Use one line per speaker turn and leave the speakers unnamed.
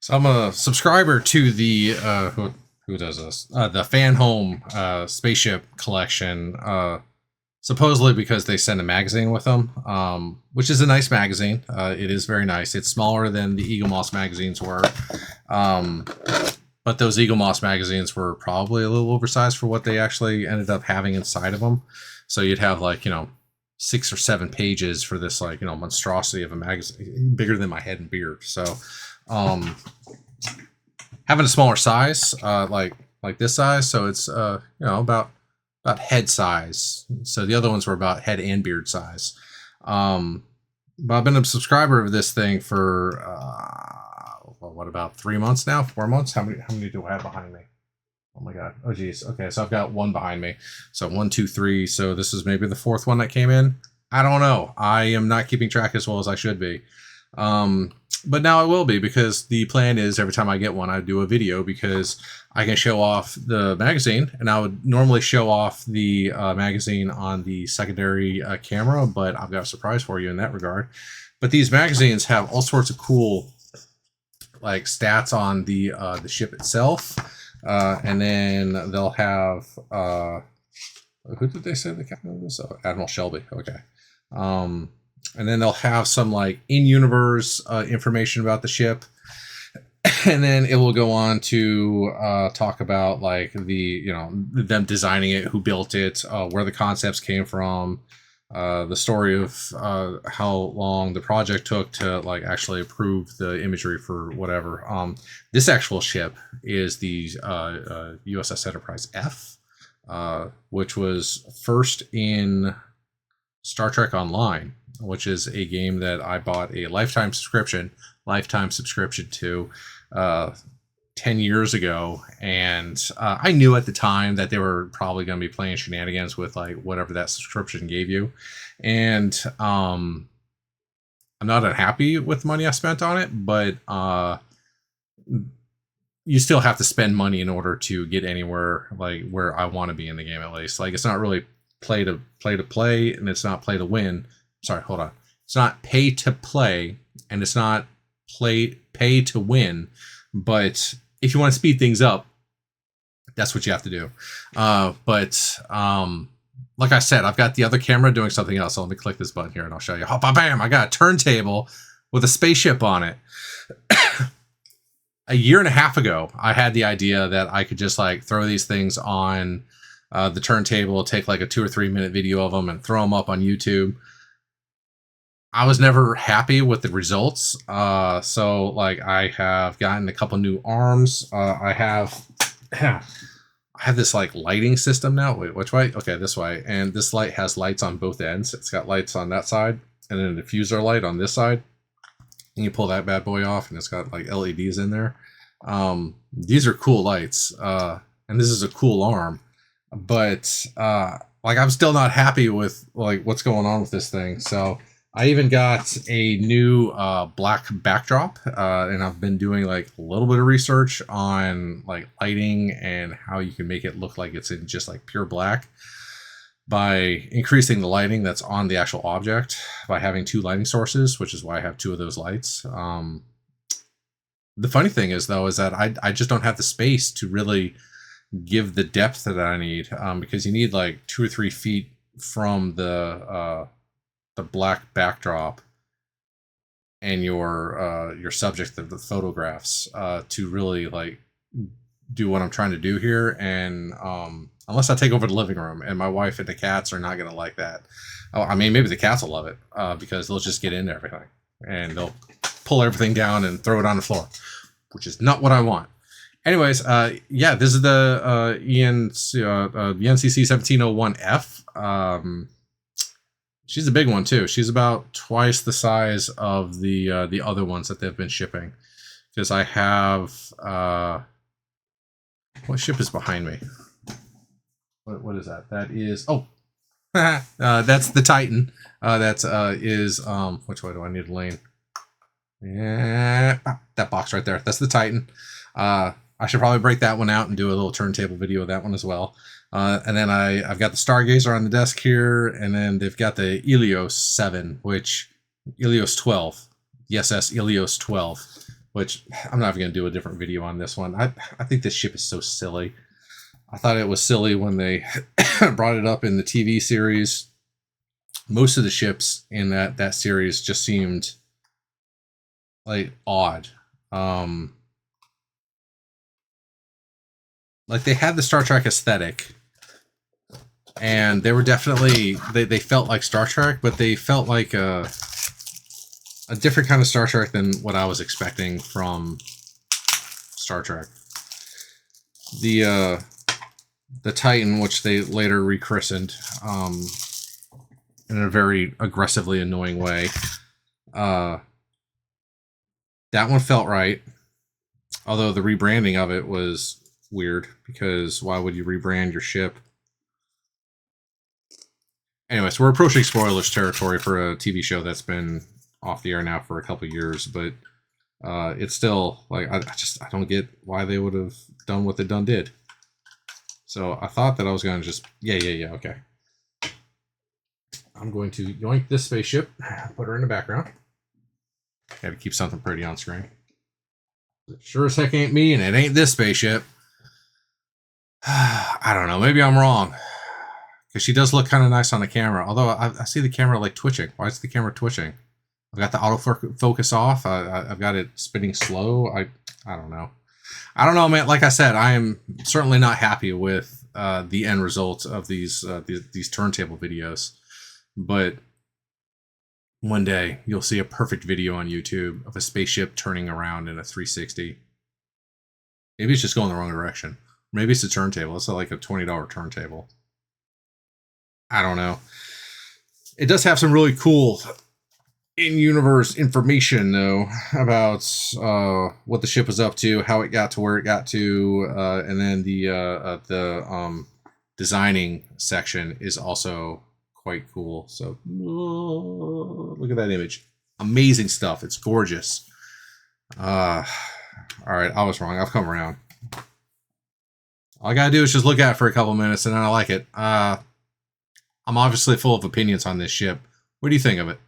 So I'm a subscriber to the who does this? The Fan Home Spaceship Collection. Supposedly because they send a magazine with them, which is a nice magazine. It is very nice. It's smaller than the Eagle Moss magazines were, but those Eagle Moss magazines were probably a little oversized for what they actually ended up having inside of them. So you'd have like 6 or 7 pages for this monstrosity of a magazine, bigger than my head and beard. So having a smaller size, like this size, so it's about head size. So the other ones were about head and beard size. But I've been a subscriber of this thing for what, about 3 months now, 4 months. How many do I have behind me? Oh my god. Oh geez. Okay, so I've got one behind me. So 1, 2, 3. So this is maybe the 4th one that came in. I don't know. I am not keeping track as well as I should be. But now I will be, because the plan is every time I get one, I do a video, because I can show off the magazine, and I would normally show off the magazine on the secondary camera, but I've got a surprise for you in that regard. But these magazines have all sorts of cool stats on the ship itself, and then they'll have who did they say the captain of this? Oh, Admiral Shelby. Okay. And then they'll have some in-universe information about the ship. And then it will go on to talk about them designing it, who built it, where the concepts came from, the story of how long the project took to actually approve the imagery for whatever. This actual ship is the USS Enterprise F, which was first in Star Trek Online, which is a game that I bought a lifetime subscription to 10 years ago. And I knew at the time that they were probably going to be playing shenanigans with whatever that subscription gave you. And I'm not unhappy with the money I spent on it, but you still have to spend money in order to get anywhere where I want to be in the game, at least. It's not really play to play, and it's not play to win. Sorry, hold on. It's not pay to play, and it's not pay to win. But if you want to speed things up, that's what you have to do. But like I said, I've got the other camera doing something else. So let me click this button here, and I'll show you. Oh, bam! I got a turntable with a spaceship on it. A year and a half ago, I had the idea that I could just throw these things on the turntable, take a 2 or 3 minute video of them, and throw them up on YouTube. I was never happy with the results. So I have gotten a couple new arms. I have this lighting system now. Wait, which way? Okay, this way. And this light has lights on both ends. It's got lights on that side, and then a diffuser light on this side. And you pull that bad boy off, and it's got LEDs in there. These are cool lights. And this is a cool arm. But I'm still not happy with what's going on with this thing. So I even got a new black backdrop, and I've been doing a little bit of research on lighting and how you can make it look like it's in just pure black by increasing the lighting that's on the actual object by having 2 lighting sources, which is why I have 2 of those lights. The funny thing is, though, is that I just don't have the space to really give the depth that I need, because you need 2 or 3 feet from the black backdrop and your subject of the photographs to really do what I'm trying to do here. And unless I take over the living room, and my wife and the cats are not going to like that. Oh, I mean, maybe the cats will love it because they'll just get into everything and they'll pull everything down and throw it on the floor, which is not what I want. Anyways, yeah, this is the NCC 1701F. She's a big one too. She's about twice the size of the other ones that they've been shipping. Because I have what ship is behind me? What is that? That is that's the Titan. That is which way do I need to lane? Yeah, that box right there. That's the Titan. I should probably break that one out and do a little turntable video of that one as well. And then I've got the Stargazer on the desk here, and then they've got the Ilios 7, which Ilios 12, the SS Ilios 12, which I'm not even going to do a different video on this one. I think this ship is so silly. I thought it was silly when they brought it up in the TV series. Most of the ships in that series just seemed like odd. Like they had the Star Trek aesthetic, and they were definitely they felt like Star Trek, but they felt like a different kind of Star Trek than what I was expecting from Star Trek. The Titan, which they later rechristened in a very aggressively annoying way, that one felt right. Although the rebranding of it was weird, because why would you rebrand your ship? Anyways, we're approaching spoilers territory for a TV show that's been off the air now for a couple years, but it's still like I don't get why they would have done what they did. So I thought that I was going to just okay. I'm going to yoink this spaceship, put her in the background. Got to keep something pretty on screen. It sure as heck ain't me, and it ain't this spaceship. I don't know. Maybe I'm wrong. Because she does look kind of nice on the camera. Although I see the camera like twitching. Why is the camera twitching? I've got the autofocus off. I've got it spinning slow. I don't know. I don't know, man. Like I said, I am certainly not happy with the end result of these turntable videos. But one day you'll see a perfect video on YouTube of a spaceship turning around in a 360. Maybe it's just going the wrong direction. Maybe it's a turntable. It's like a $20 turntable. I don't know. It does have some really cool in-universe information, though, about what the ship was up to, how it got to where it got to, and then the designing section is also quite cool. So look at that image. Amazing stuff. It's gorgeous. All right, I was wrong. I've come around. All I gotta do is just look at it for a couple minutes, and then I like it. I'm obviously full of opinions on this ship. What do you think of it?